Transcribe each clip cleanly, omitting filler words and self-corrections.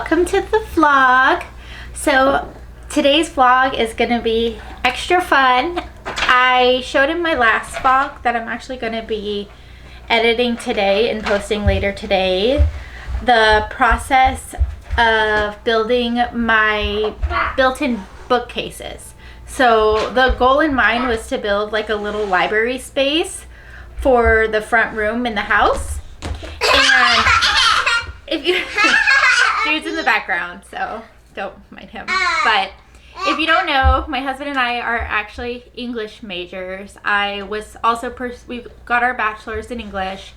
welcome to the vlog. So today's vlog is gonna be extra fun. I showed in my last vlog that I'm actually gonna be editing today and posting later today the process of building my built-in bookcases. So the goal in mind was to build like a little library space for the front room in the house. And if you dude's in the background, so don't mind him. But if you don't know, my husband and I are actually English majors. I was also we got our bachelor's in English.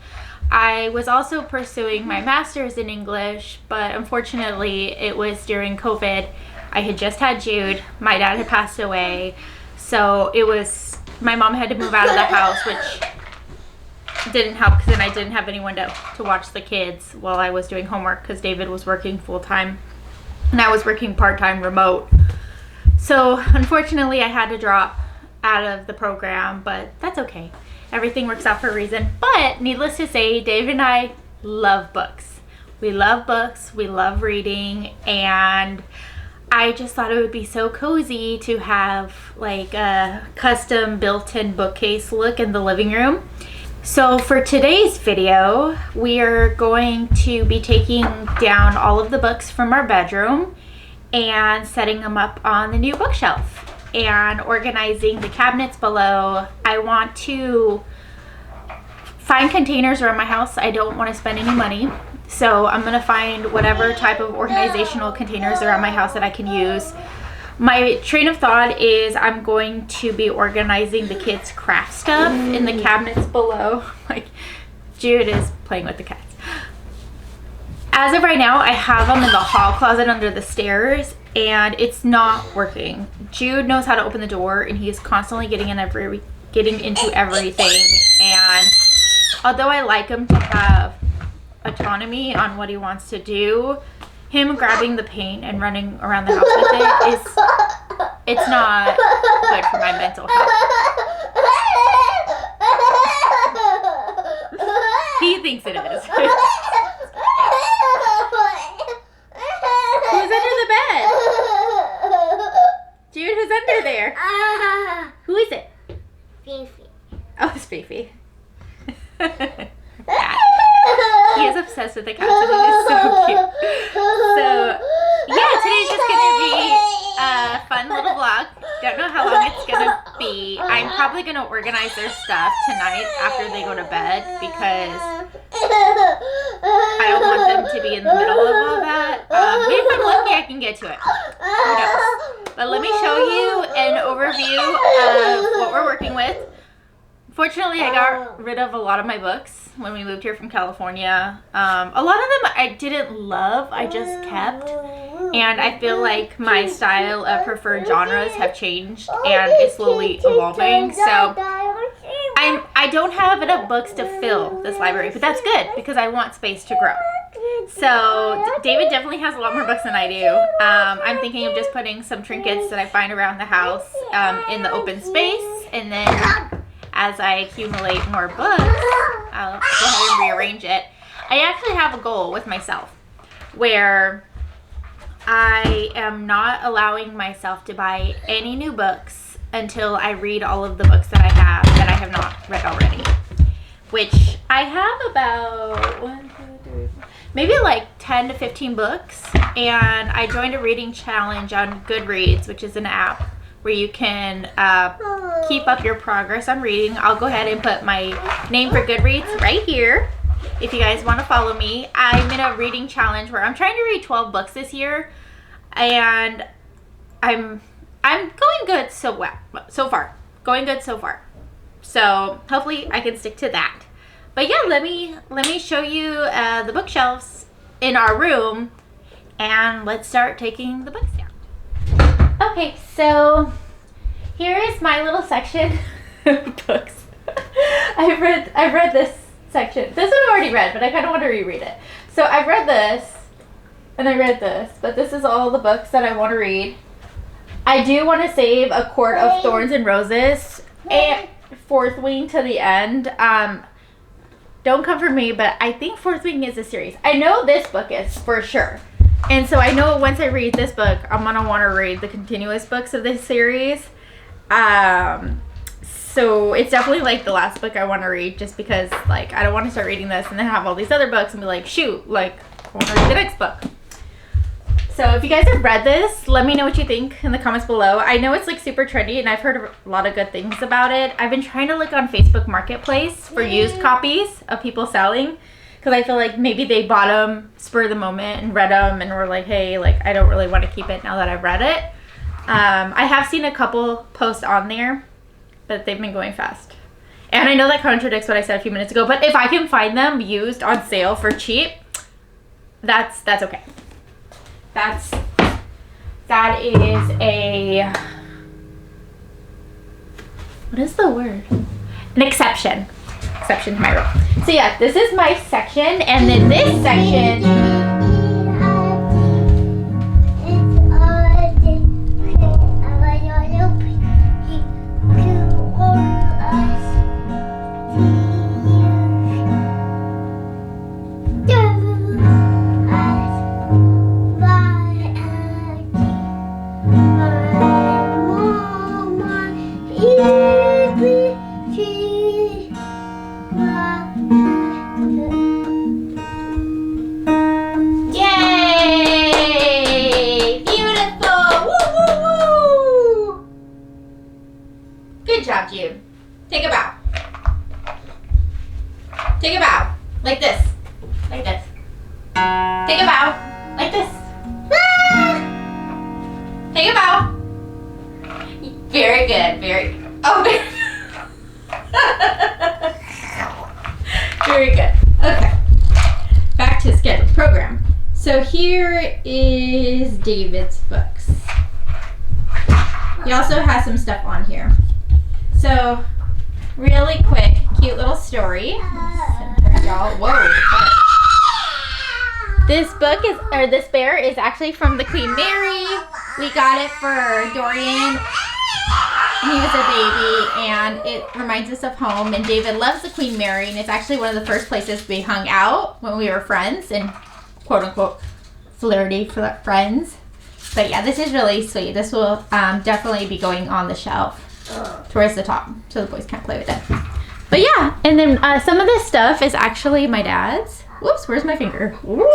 I was also pursuing my master's in English, but unfortunately it was during COVID. I had just had Jude. My dad had passed away, so it was my mom had to move out of the house, which didn't help because then I didn't have anyone to watch the kids while I was doing homework because David was working full-time and I was working part-time remote. So unfortunately I had to drop out of the program, but that's okay. Everything works out for a reason. But needless to say, Dave and I love books. We love books, we love reading, and I just thought it would be so cozy to have like a custom built-in bookcase look in the living room. So for today's video, we are going to be taking down all of the books from our bedroom and setting them up on the new bookshelf and organizing the cabinets below. I want to find containers around my house. I don't want to spend any money. So I'm going to find whatever type of organizational containers around my house that I can use. My train of thought is I'm going to be organizing the kids' craft stuff in the cabinets below. Like, Jude is playing with the cats. As of right now, I have them in the hall closet under the stairs, and it's not working. Jude knows how to open the door, and he is constantly getting into everything. And although I like him to have autonomy on what he wants to do, him grabbing the paint and running around the house with it's not good for my mental health. He thinks it is. Who's under the bed? Jude, who's under there? Who is it? Fifi. Oh, it's Fifi. He is obsessed with the cats and it is so cute. So yeah, today's just gonna be a fun little vlog. Don't know how long it's gonna be. I'm probably gonna organize their stuff tonight after they go to bed because I don't want them to be in the middle of all that. Maybe if I'm lucky I can get to it. Who knows? But let me show you an overview of what we're working with. Fortunately, I got rid of a lot of my books when we moved here from California. A lot of them I didn't love, I just kept. And I feel like my style of preferred genres have changed and it's slowly evolving. So I don't have enough books to fill this library, but that's good because I want space to grow. So David definitely has a lot more books than I do. I'm thinking of just putting some trinkets that I find around the house in the open space, and then as I accumulate more books, I'll go ahead and rearrange it. I actually have a goal with myself where I am not allowing myself to buy any new books until I read all of the books that I have not read already. Which I have about maybe like 10 to 15 books, and I joined a reading challenge on Goodreads, which is an app where you can keep up your progress on reading. I'll go ahead and put my name for Goodreads right here if you guys want to follow me. I'm in a reading challenge where I'm trying to read 12 books this year, and I'm going good so far. Going good so far. So hopefully I can stick to that. But yeah, let me show you the bookshelves in our room, and let's start taking the books down. Okay, so here is my little section of books. I've read this section. This one I already read, but I kind of want to reread it. So I've read this, and I read this, but this is all the books that I want to read. I do want to save A Court of Thorns and Roses and Fourth Wing to the end. Don't come for me, but I think Fourth Wing is a series. I know this book is for sure. And so I know once I read this book, I'm gonna want to read the continuous books of this series. So it's definitely like the last book I want to read, just because like I don't want to start reading this and then have all these other books and be like, shoot, like I want to read the next book. So if you guys have read this, let me know what you think in the comments below. I know it's like super trendy and I've heard a lot of good things about it. I've been trying to look on Facebook Marketplace for used copies of people selling, because I feel like maybe they bought them spur of the moment and read them and were like, hey, like I don't really want to keep it now that I've read it. I have seen a couple posts on there, but they've been going fast. And I know that contradicts what I said a few minutes ago, but if I can find them used on sale for cheap, that's okay. That is a, what is the word? An exception to my rule. So yeah, this is my section, and then this section, take a bow. Take a bow. Like this. Like this. Take a bow. Like this. Take a bow. Very good. Very good. Oh, very good. Okay. Back to the scheduled program. So here is David's books. He also has some stuff on here. So, really quick, cute little story. Y'all, whoa. This book is, or this bear is actually from the Queen Mary. We got it for Dorian. He was a baby, and it reminds us of home. And David loves the Queen Mary, and it's actually one of the first places we hung out when we were friends and quote unquote flirty friends. But yeah, this is really sweet. This will definitely be going on the shelf towards the top, so the boys can't play with it. But yeah, and then some of this stuff is actually my dad's. Whoops, where's my finger? Let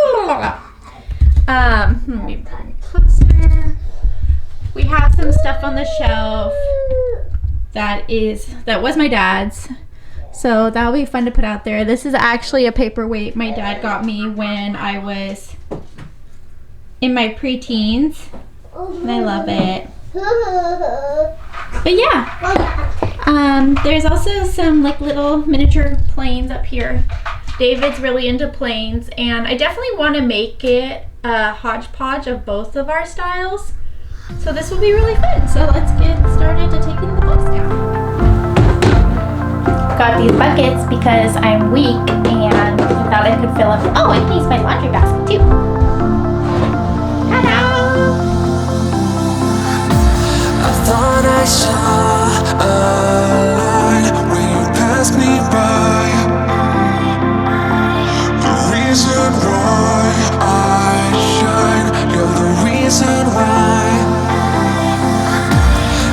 me bring it closer. We have some stuff on the shelf that was my dad's, so that'll be fun to put out there. This is actually a paperweight my dad got me when I was in my preteens, and I love it. But yeah, there's also some like little miniature planes up here. David's really into planes, and I definitely want to make it a hodgepodge of both of our styles. So this will be really fun. So let's get started to taking the books down. Got these buckets because I'm weak and I thought I could fill up. Oh, I can use my laundry basket too. Ta-da! Thought I saw a light when you passed me by. The reason why I shine, you're the reason why.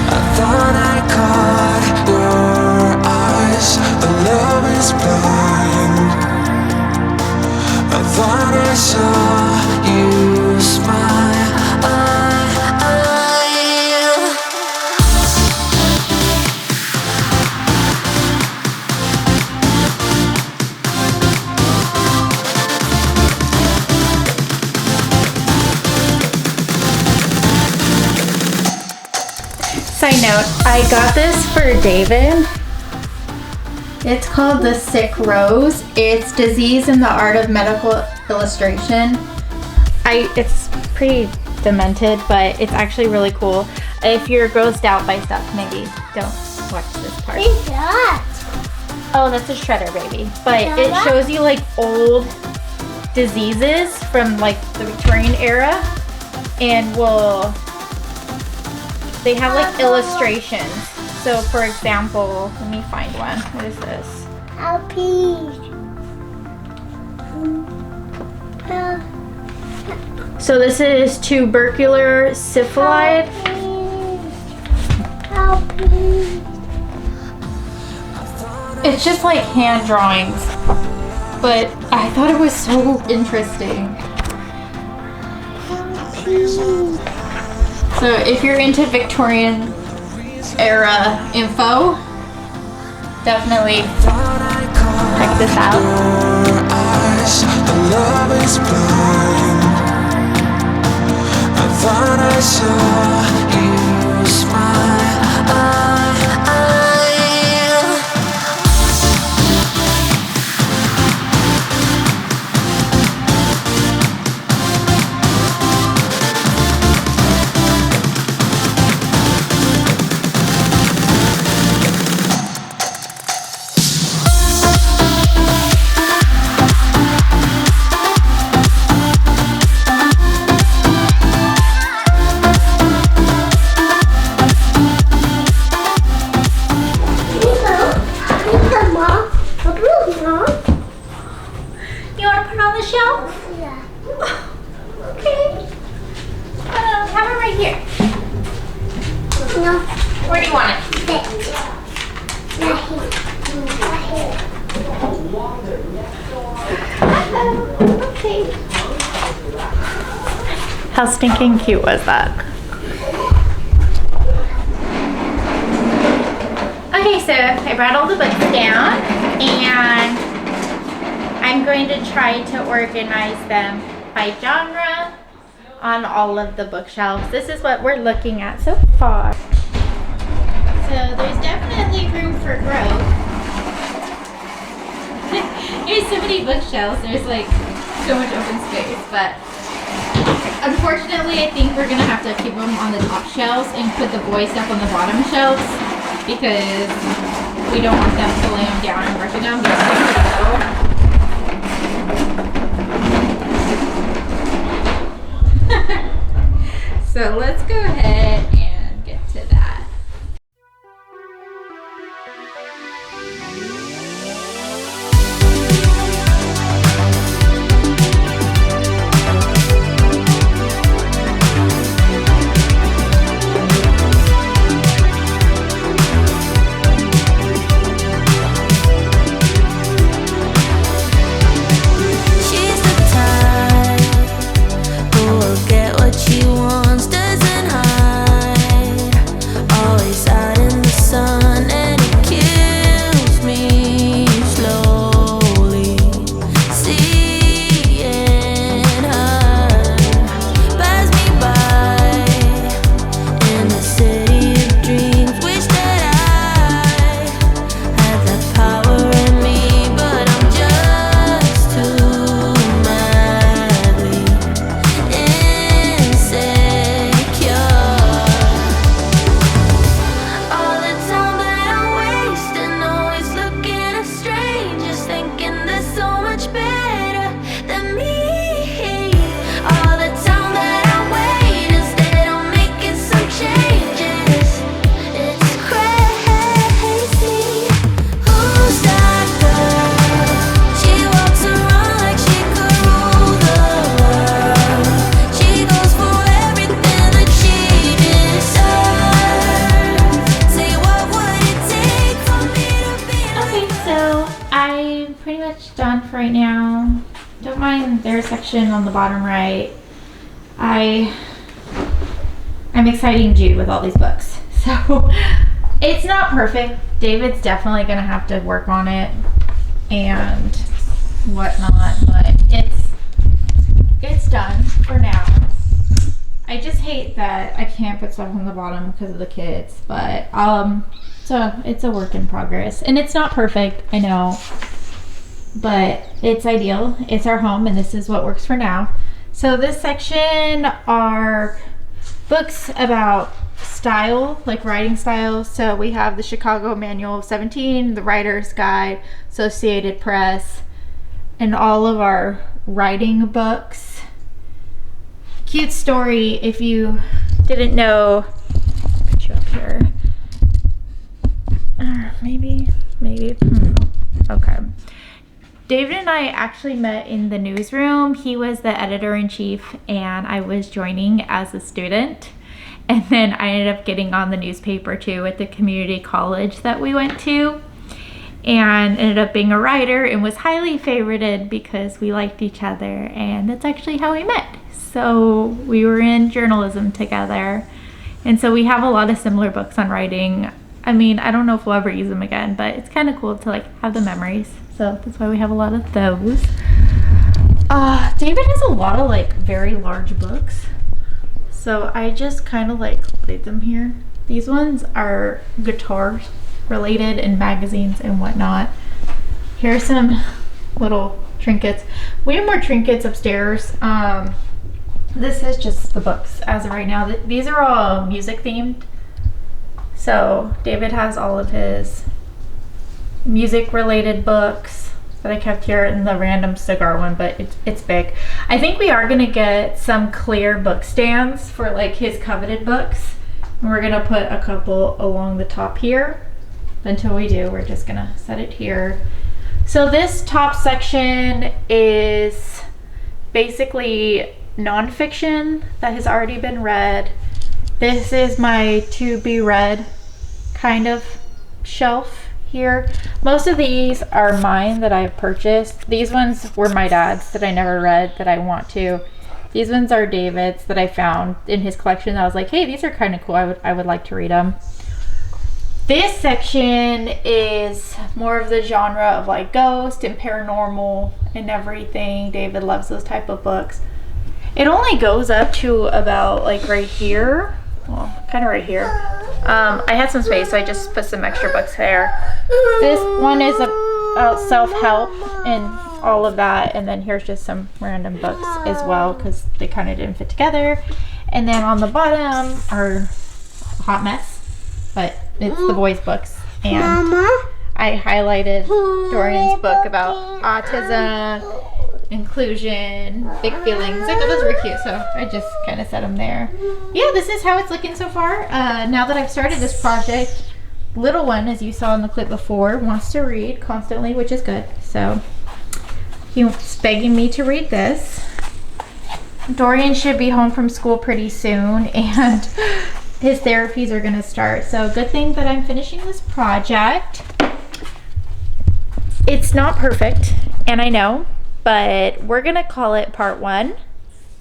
I thought I caught your eyes, but love is blind. I thought I saw you smile. Side note, I got this for David. It's called The Sick Rose. It's Disease in the Art of Medical Illustration. It's pretty demented, but it's actually really cool. If you're grossed out by stuff, maybe don't watch this part. What's that? Oh, that's a shredder, baby. But it shows you like old diseases from like the Victorian era, and they have like illustrations. So for example, let me find one. What is this? I'll pee. So this is tubercular syphilis. Help me. It's just like hand drawings, but I thought it was so interesting. So if you're into Victorian era info, definitely check this out. The love is blind. I thought I saw you smile. You want to put it on the shelf? Yeah. Okay. Have it right here. No. Where do you want it? Sit. Right here. Okay. How stinking cute was that? Okay, so I brought all the books down and I'm going to try to organize them by genre on all of the bookshelves. This is what we're looking at so far. So there's definitely room for growth. There's so many bookshelves, there's like so much open space, but unfortunately I think we're gonna have to keep them on the top shelves and put the boy stuff on the bottom shelves because we don't want them to lay them down and ripping them. They're so little. So let's go ahead and get to that. She's the type who will get what she wants, doesn't hide. Always out in the sun, and it kills me slowly. Seeing her pass me by in the city of dreams. Wish that I had that power in me, but I'm just too madly insecure. All the time that I'm wasting, always looking at strangers, thinking they're so much better than me. All the time that I wait instead of making some changes, it's crazy. Who's that girl? She walks around like she could rule the world. She goes for everything that she deserves. Say, what would it take for me to be Okay, so I'm pretty much done for right now. Don't mind their section on the bottom right. I'm exciting Jude with all these books. So it's not perfect. David's definitely gonna have to work on it and whatnot, but it's done for now. I just hate that I can't put stuff on the bottom because of the kids, but so it's a work in progress and it's not perfect, I know, but it's ideal. It's our home and this is what works for now. So this section are books about style, like writing style. So we have the Chicago Manual of 17, the Writer's Guide, Associated Press, and all of our writing books. Cute story, if you didn't know, put you up here. Maybe. Okay. David and I actually met in the newsroom. He was the editor-in-chief and I was joining as a student. And then I ended up getting on the newspaper too at the community college that we went to, and ended up being a writer and was highly favorited because we liked each other, and that's actually how we met. So we were in journalism together, and so we have a lot of similar books on writing. I mean, I don't know if we'll ever use them again, but it's kind of cool to like have the memories. So that's why we have a lot of those. David has a lot of like very large books. So I just kind of like laid them here. These ones are guitar related and magazines and whatnot. Here's some little trinkets. We have more trinkets upstairs. This is just the books as of right now. These are all music themed. So David has all of his music related books that I kept here, in the random cigar one, but it's big. I think we are gonna get some clear book stands for like his coveted books. And we're gonna put a couple along the top here. Until we do, we're just gonna set it here. So this top section is basically nonfiction that has already been read. This is my to be read kind of shelf here. Most of these are mine that I've purchased. These ones were my dad's that I never read that I want to. These ones are David's that I found in his collection. I was like, hey, these are kind of cool. I would like to read them. This section is more of the genre of like ghost and paranormal and everything. David loves those type of books. It only goes up to about like right here. Well, kind of right here. I had some space, so I just put some extra books there. This one is about self-help and all of that, and then here's just some random books as well because they kind of didn't fit together. And then on the bottom are a hot mess, but it's the boys' books. And I highlighted Dorian's book about autism, inclusion, big feelings. I thought those were cute, so I just kind of set them there. Yeah, this is how it's looking so far. Now that I've started this project, little one, as you saw in the clip before, wants to read constantly, which is good. So he's begging me to read this. Dorian should be home from school pretty soon, and his therapies are gonna start. So good thing that I'm finishing this project. It's not perfect, and I know, but we're gonna call it part 1.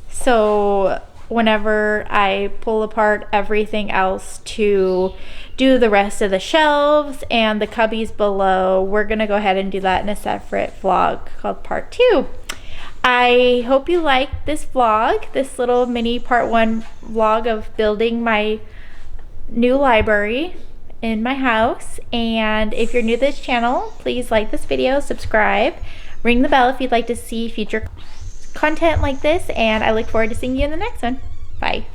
So whenever I pull apart everything else to do the rest of the shelves and the cubbies below, we're gonna go ahead and do that in a separate vlog called part 2. I hope you liked this vlog, this little mini part 1 vlog of building my new library in my house. And if you're new to this channel, please like this video, subscribe, ring the bell if you'd like to see future content like this, and I look forward to seeing you in the next one. Bye.